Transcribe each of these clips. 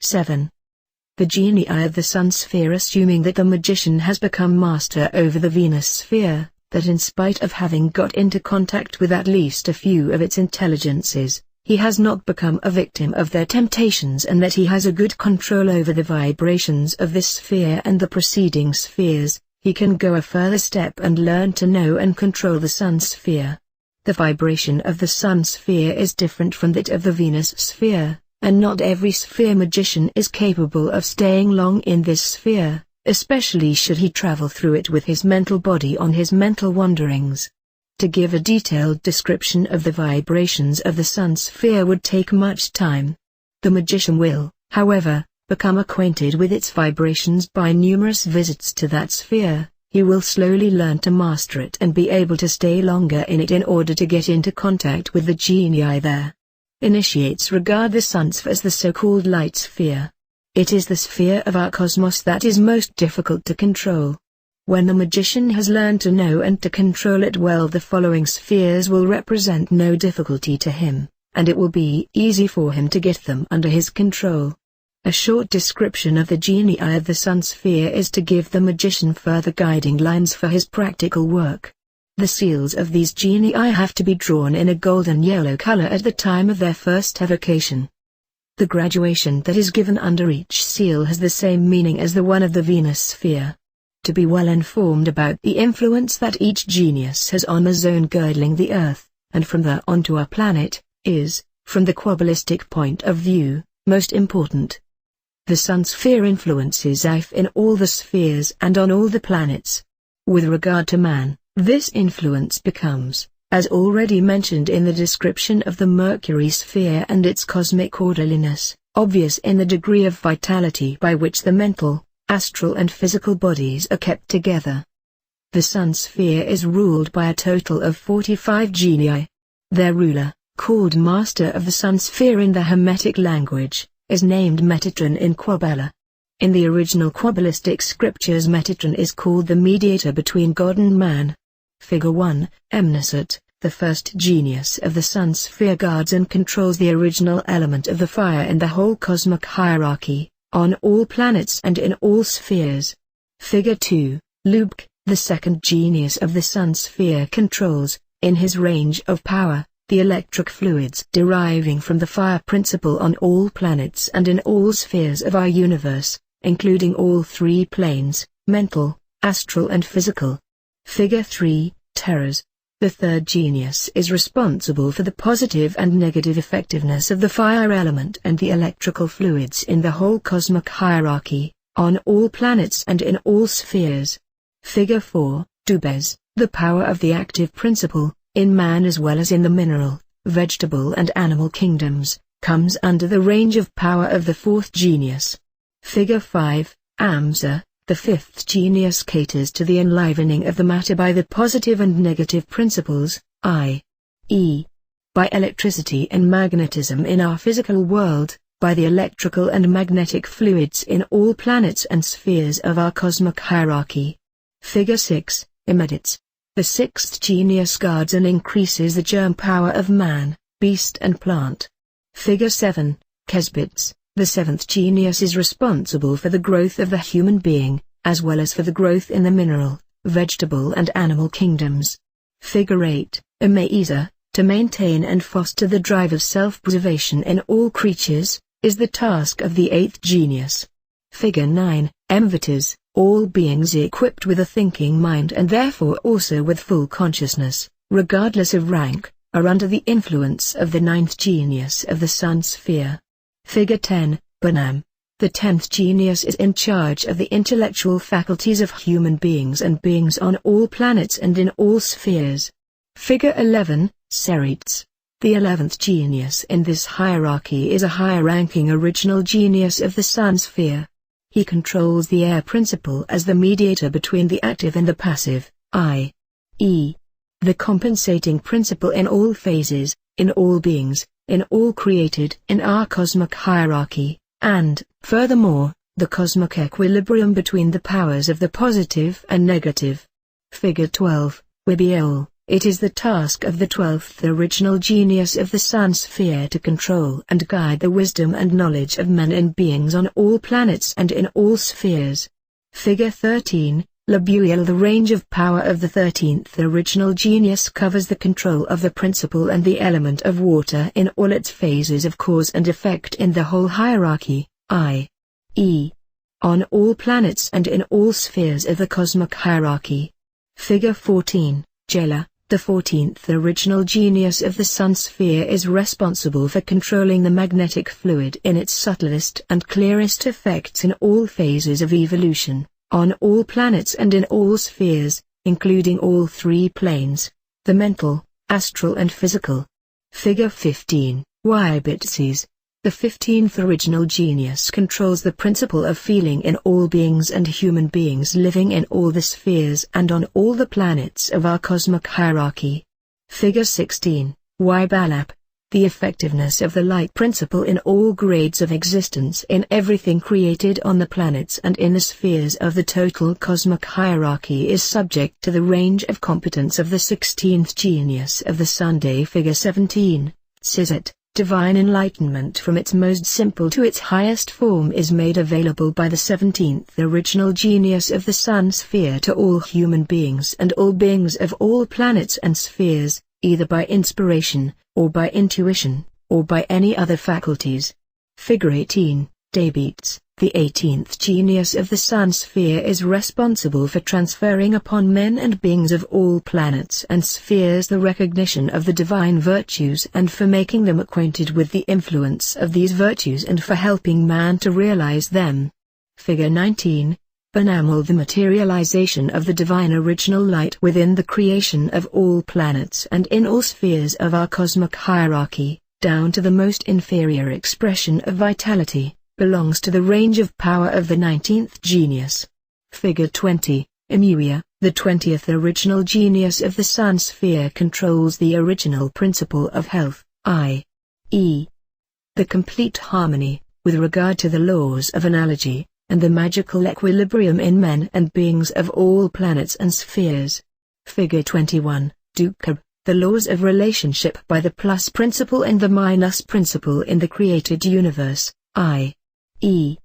7. The Genii of the Sun Sphere. Assuming that the magician has become master over the Venus sphere, that in spite of having got into contact with at least a few of its intelligences, he has not become a victim of their temptations, and that he has a good control over the vibrations of this sphere and the preceding spheres, he can go a further step and learn to know and control the Sun sphere. The vibration of the Sun sphere is different from that of the Venus sphere, and not every sphere magician is capable of staying long in this sphere, especially should he travel through it with his mental body on his mental wanderings. To give a detailed description of the vibrations of the Sun sphere would take much time. The magician will, however, become acquainted with its vibrations by numerous visits to that sphere. He will slowly learn to master it and be able to stay longer in it in order to get into contact with the genii there. Initiates regard the Sun sphere as the so-called light sphere. It is the sphere of our cosmos that is most difficult to control. When the magician has learned to know and to control it well, the following spheres will represent no difficulty to him, and it will be easy for him to get them under his control. A short description of the Genii of the Sun sphere is to give the magician further guiding lines for his practical work. The seals of these genii have to be drawn in a golden yellow color at the time of their first evocation. The graduation that is given under each seal has the same meaning as the one of the Venus sphere. To be well informed about the influence that each genius has on the zone girdling the Earth, and from there onto our planet, is, from the Kabbalistic point of view, most important. The Sun sphere influences life in all the spheres and on all the planets. With regard to man, this influence becomes, as already mentioned in the description of the Mercury sphere and its cosmic orderliness, obvious in the degree of vitality by which the mental, astral and physical bodies are kept together. The Sun sphere is ruled by a total of 45 genii. Their ruler, called Master of the Sun sphere in the Hermetic language, is named Metatron in Kabbalah. In the original Kabbalistic scriptures, Metatron is called the mediator between God and man. Figure 1, Emnesat, the first genius of the Sun sphere, guards and controls the original element of the fire in the whole cosmic hierarchy, on all planets and in all spheres. Figure 2, Lubk, the second genius of the Sun sphere, controls, in his range of power, the electric fluids deriving from the fire principle on all planets and in all spheres of our universe, including all three planes, mental, astral and physical. Figure 3, Teras. The third genius is responsible for the positive and negative effectiveness of the fire element and the electrical fluids in the whole cosmic hierarchy, on all planets and in all spheres. Figure 4, Dubez. The power of the active principle, in man as well as in the mineral, vegetable and animal kingdoms, comes under the range of power of the fourth genius. Figure 5, Amza. The fifth genius caters to the enlivening of the matter by the positive and negative principles, i.e., by electricity and magnetism in our physical world, by the electrical and magnetic fluids in all planets and spheres of our cosmic hierarchy. Figure 6, Imedits. The sixth genius guards and increases the germ power of man, beast and plant. Figure 7, Kesbits. The seventh genius is responsible for the growth of the human being, as well as for the growth in the mineral, vegetable and animal kingdoms. Figure 8, Amaiza. To maintain and foster the drive of self-preservation in all creatures, is the task of the eighth genius. Figure 9, Emvitas. All beings equipped with a thinking mind and therefore also with full consciousness, regardless of rank, are under the influence of the ninth genius of the Sun sphere. Figure 10, Banam. The 10th genius is in charge of the intellectual faculties of human beings and beings on all planets and in all spheres. Figure 11, Serits. The 11th genius in this hierarchy is a higher-ranking original genius of the Sun sphere. He controls the air principle as the mediator between the active and the passive, i.e., the compensating principle in all phases, in all beings, in all created in our cosmic hierarchy, and, furthermore, the cosmic equilibrium between the powers of the positive and negative. Figure 12, Wibiol. It is the task of the 12th original genius of the Sun Sphere to control and guide the wisdom and knowledge of men and beings on all planets and in all spheres. Figure 13, Labuel. The range of power of the 13th original genius covers the control of the principle and the element of water in all its phases of cause and effect in the whole hierarchy, i.e., on all planets and in all spheres of the cosmic hierarchy. Figure 14, Jela. The 14th original genius of the Sun Sphere is responsible for controlling the magnetic fluid in its subtlest and clearest effects in all phases of evolution, on all planets and in all spheres, including all three planes, the mental, astral and physical. Figure 15, Wybitses. The 15th original genius controls the principle of feeling in all beings and human beings living in all the spheres and on all the planets of our cosmic hierarchy. Figure 16, Wybalap. The effectiveness of the light principle in all grades of existence in everything created on the planets and in the spheres of the total cosmic hierarchy is subject to the range of competence of the 16th genius of the Sunday. Figure 17, Sizet. Divine enlightenment from its most simple to its highest form is made available by the 17th original genius of the Sun Sphere to all human beings and all beings of all planets and spheres, either by inspiration, or by intuition, or by any other faculties. Figure 18, Dabeats. The 18th genius of the Sun Sphere is responsible for transferring upon men and beings of all planets and spheres the recognition of the divine virtues and for making them acquainted with the influence of these virtues and for helping man to realize them. Figure 19, Benamal. The materialization of the divine original light within the creation of all planets and in all spheres of our cosmic hierarchy, down to the most inferior expression of vitality, belongs to the range of power of the 19th genius. Figure 20, Emuia. The 20th original genius of the Sun Sphere controls the original principle of health, i.e., the complete harmony, with regard to the laws of analogy, and the magical equilibrium in men and beings of all planets and spheres. Figure 21, Dukab. The laws of relationship by the plus principle and the minus principle in the created universe, i.e.,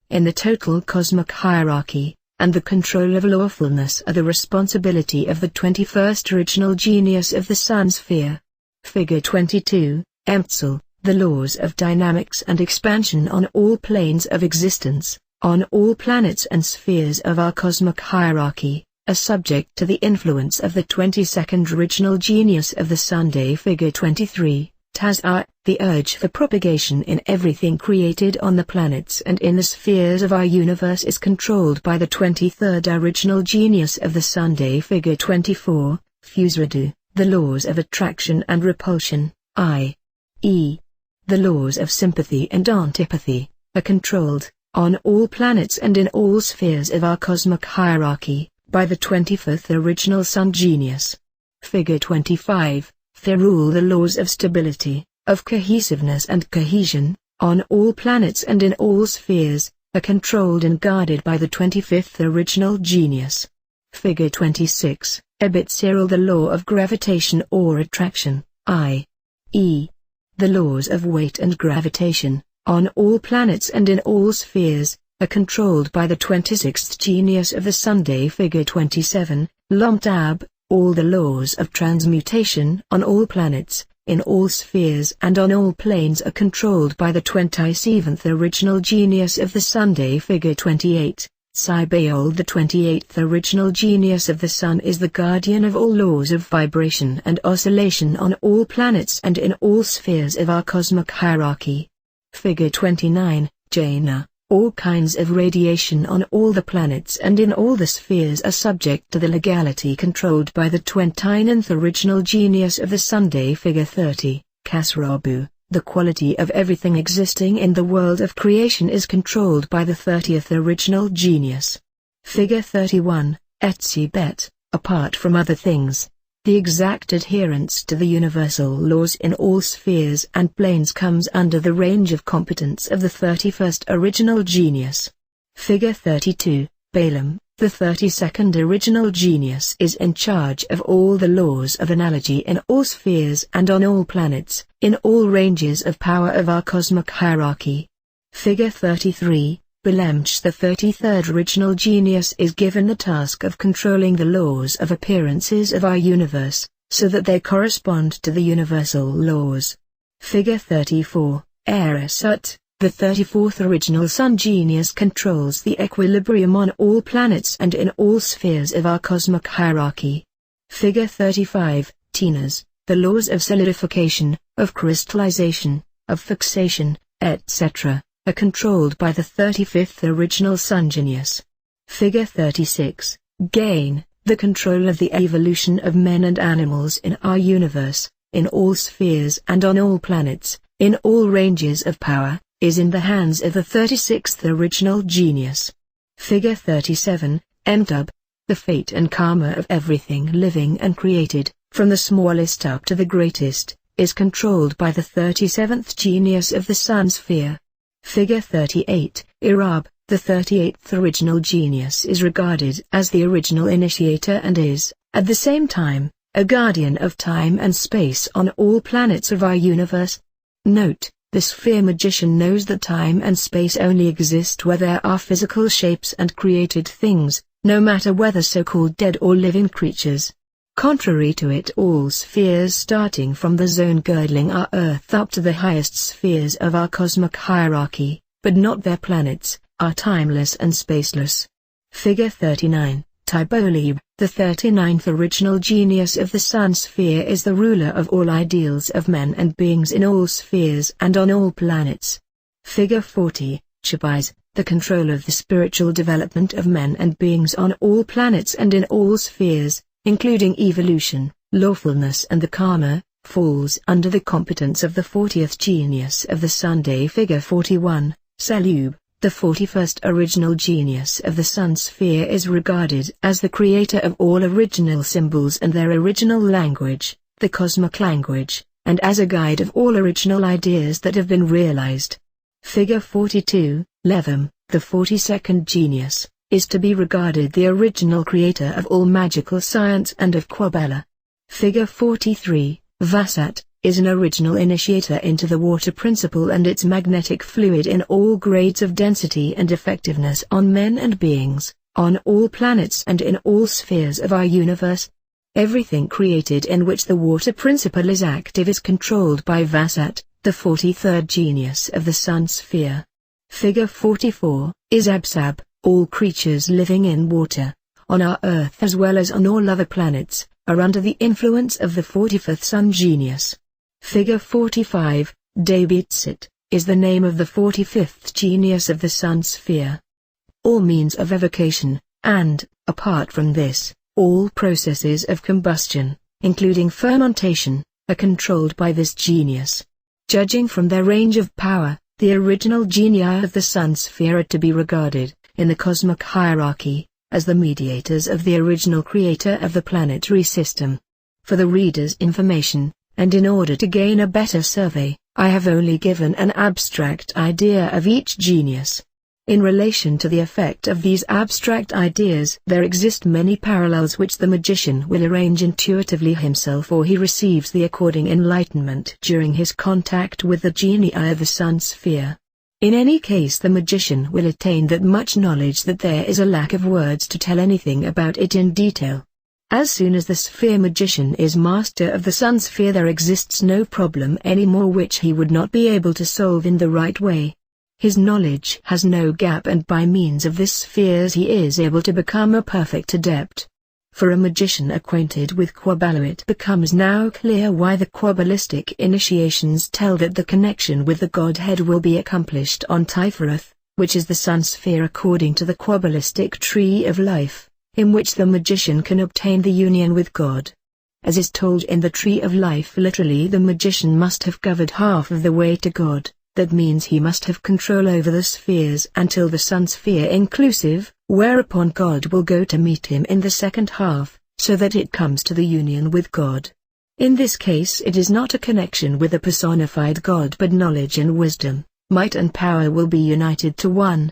in the total cosmic hierarchy, and the control of lawfulness are the responsibility of the 21st original genius of the Sun Sphere. Figure 22, Emtsal. The laws of dynamics and expansion on all planes of existence, on all planets and spheres of our cosmic hierarchy, are subject to the influence of the 22nd original genius of the Sunday. Figure 23, Taz'ar. The urge for propagation in everything created on the planets and in the spheres of our universe is controlled by the 23rd original genius of the Sunday. Figure 24, Fusradu. The laws of attraction and repulsion, i.e., the laws of sympathy and antipathy, are controlled, on all planets and in all spheres of our cosmic hierarchy, by the 25th original Sun genius. Figure 25, Ferrul. The laws of stability, of cohesiveness and cohesion, on all planets and in all spheres, are controlled and guarded by the 25th original genius. Figure 26, Ebit Cyril. The law of gravitation or attraction, i.e., the laws of weight and gravitation, on all planets and in all spheres, are controlled by the 26th genius of the Sunday. Figure 27, Lomtab. All the laws of transmutation on all planets, in all spheres and on all planes are controlled by the 27th original genius of the Sunday. Figure 28, Cybaeol. The 28th original genius of the Sun is the guardian of all laws of vibration and oscillation on all planets and in all spheres of our cosmic hierarchy. Figure 29, Jaina. All kinds of radiation on all the planets and in all the spheres are subject to the legality controlled by the 29th original genius of the Sunday. Figure 30, Kasrabu. The quality of everything existing in the world of creation is controlled by the 30th original genius. Figure 31, Etzibet. Apart from other things, the exact adherence to the universal laws in all spheres and planes comes under the range of competence of the 31st original genius. Figure 32, Balaam. the 32nd original genius is in charge of all the laws of analogy in all spheres and on all planets, in all ranges of power of our cosmic hierarchy. Figure 33, Belemch, the 33rd original genius, is given the task of controlling the laws of appearances of our universe, so that they correspond to the universal laws. Figure 34, Eresut, the 34th original Sun genius, controls the equilibrium on all planets and in all spheres of our cosmic hierarchy. Figure 35, Tinas, the laws of solidification, of crystallization, of fixation, etc., are controlled by the 35th original Sun genius. Figure 36, Gain, the control of the evolution of men and animals in our universe, in all spheres and on all planets, in all ranges of power, is in the hands of the 36th original genius. Figure 37, Entub, the fate and karma of everything living and created, from the smallest up to the greatest, is controlled by the 37th genius of the Sun sphere. Figure 38, Irab, the 38th original genius, is regarded as the original initiator and is, at the same time, a guardian of time and space on all planets of our universe. Note: the sphere magician knows that time and space only exist where there are physical shapes and created things, no matter whether so-called dead or living creatures. Contrary to it, all spheres starting from the zone girdling our Earth up to the highest spheres of our cosmic hierarchy, but not their planets, are timeless and spaceless. Figure 39, Tybolib, the 39th original genius of the Sun sphere, is the ruler of all ideals of men and beings in all spheres and on all planets. Figure 40, Chabais, the control of the spiritual development of men and beings on all planets and in all spheres, including evolution, lawfulness and the karma, falls under the competence of the 40th genius of the Sunday. Figure 41, Selub, the 41st original genius of the Sun sphere, is regarded as the creator of all original symbols and their original language, the cosmic language, and as a guide of all original ideas that have been realized. Figure 42, Levum, the 42nd genius, is to be regarded the original creator of all magical science and of Quabella. Figure 43, Vasat, is an original initiator into the water principle and its magnetic fluid in all grades of density and effectiveness on men and beings, on all planets and in all spheres of our universe. Everything created in which the water principle is active is controlled by Vasat, the 43rd genius of the Sun sphere. Figure 44, is Absab, all creatures living in water, on our Earth as well as on all other planets, are under the influence of the 45th Sun genius. Figure 45, Dabitsit, is the name of the 45th genius of the Sun sphere. All means of evocation, and, apart from this, all processes of combustion, including fermentation, are controlled by this genius. Judging from their range of power, the original genii of the Sun sphere are to be regarded, in the cosmic hierarchy, as the mediators of the original creator of the planetary system. For the reader's information, and in order to gain a better survey, I have only given an abstract idea of each genius. In relation to the effect of these abstract ideas, there exist many parallels which the magician will arrange intuitively himself, or he receives the according enlightenment during his contact with the genii of the Sun sphere. In any case, the magician will attain that much knowledge that there is a lack of words to tell anything about it in detail. As soon as the sphere magician is master of the Sun sphere, there exists no problem anymore which he would not be able to solve in the right way. His knowledge has no gap, and by means of this spheres he is able to become a perfect adept. For a magician acquainted with Quabella, it becomes now clear why the Quabbalistic initiations tell that the connection with the Godhead will be accomplished on Tiferath, which is the Sun sphere, according to the Quabbalistic tree of life, in which the magician can obtain the union with God. As is told in the tree of life, literally the magician must have covered half of the way to God. That means he must have control over the spheres until the Sun sphere inclusive, whereupon God will go to meet him in the second half, so that it comes to the union with God. In this case it is not a connection with a personified God, but knowledge and wisdom, might and power will be united to one,